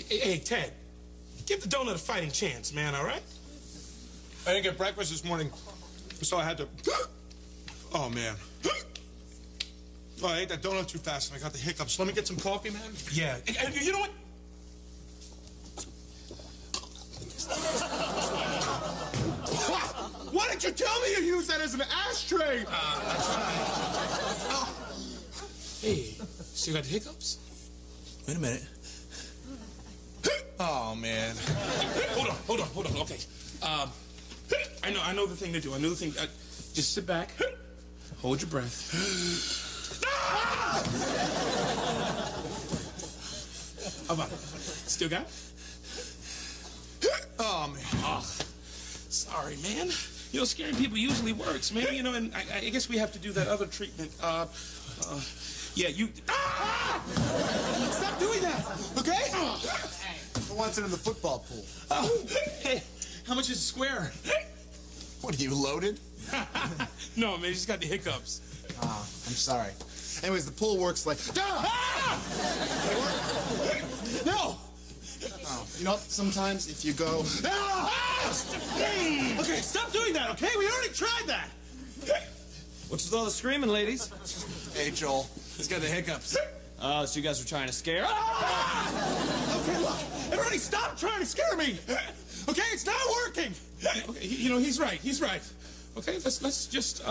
Hey, Ted, give the donut a fighting chance, man, all right? I didn't get breakfast this morning, so I had to... Oh, man. Oh, I ate that donut too fast and I got the hiccups. Let me get some coffee, man. Yeah. You know what? Why didn't you tell me you used that as an ashtray? Hey, still got the hiccups? Wait a minute. Oh, man. Hold on. Okay. I know the thing to do. I know the thing. Just sit back. Hold your breath. How about it? Still got it? Oh, man. Oh, sorry, man. You know, scaring people usually works, man. You know, and I guess we have to do that other treatment. Yeah, you... Stop doing that, okay? Who wants it in the football pool? Oh, hey, how much is a square? What, are you loaded? No, man, he's got the hiccups. Oh, I'm sorry. Anyways, the pool works like... No! Oh, you know, sometimes if you go... Okay, stop doing that, okay? We already tried that. What's with all the screaming, ladies? Hey, Joel, he's got the hiccups. Oh, so you guys were trying to scare? Okay, look, everybody stop trying to scare me. Okay, it's not working. Okay, you know, he's right. Okay, let's just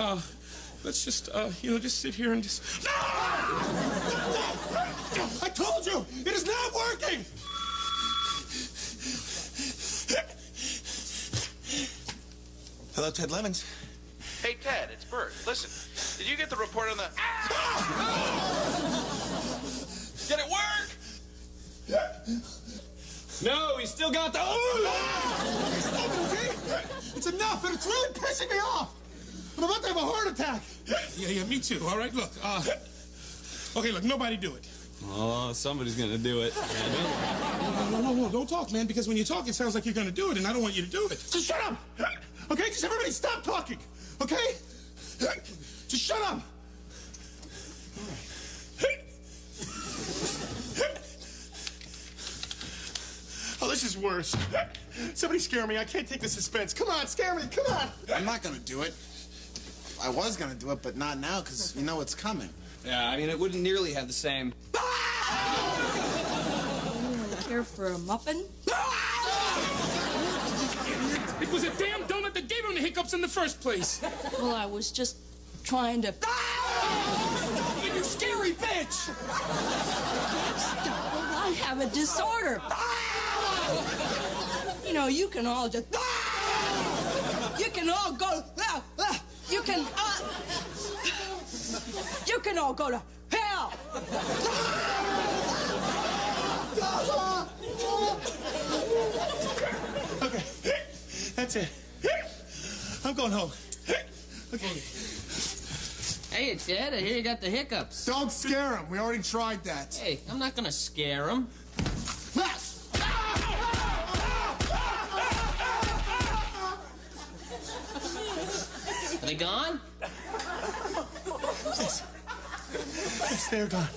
you know, just sit here and just... I told you, it is not working. Hello, Ted Lemons. Hey, Ted, it's Bert. Listen, did you get the report on the... Did it work? No, he still got the... Stop it, okay? It's enough, and it's really pissing me off. I'm about to have a heart attack. Yeah, me too. All right, look. Okay, look, nobody do it. Oh, somebody's gonna do it. No, don't talk, man, because when you talk, it sounds like you're gonna do it, and I don't want you to do it. So shut up! Okay, just everybody stop talking, okay? Just shut up! Oh, this is worse. Somebody scare me. I can't take the suspense. Come on, scare me. Come on. I'm not gonna do it. I was gonna do it, but not now, because you know it's coming. Yeah, I mean, it wouldn't nearly have the same... Care for a muffin? It was a damn donut that gave him the hiccups in the first place. Well, I was just trying to... You scary bitch! I have a disorder. You know, you can all just... You can all go... You can all go to hell! Okay, that's it. I'm going home. Okay. Hey, Ted, I hear you got the hiccups. Don't scare him. We already tried that. Hey, I'm not gonna scare him. Are they gone? Yes, they're gone.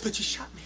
But you shot me.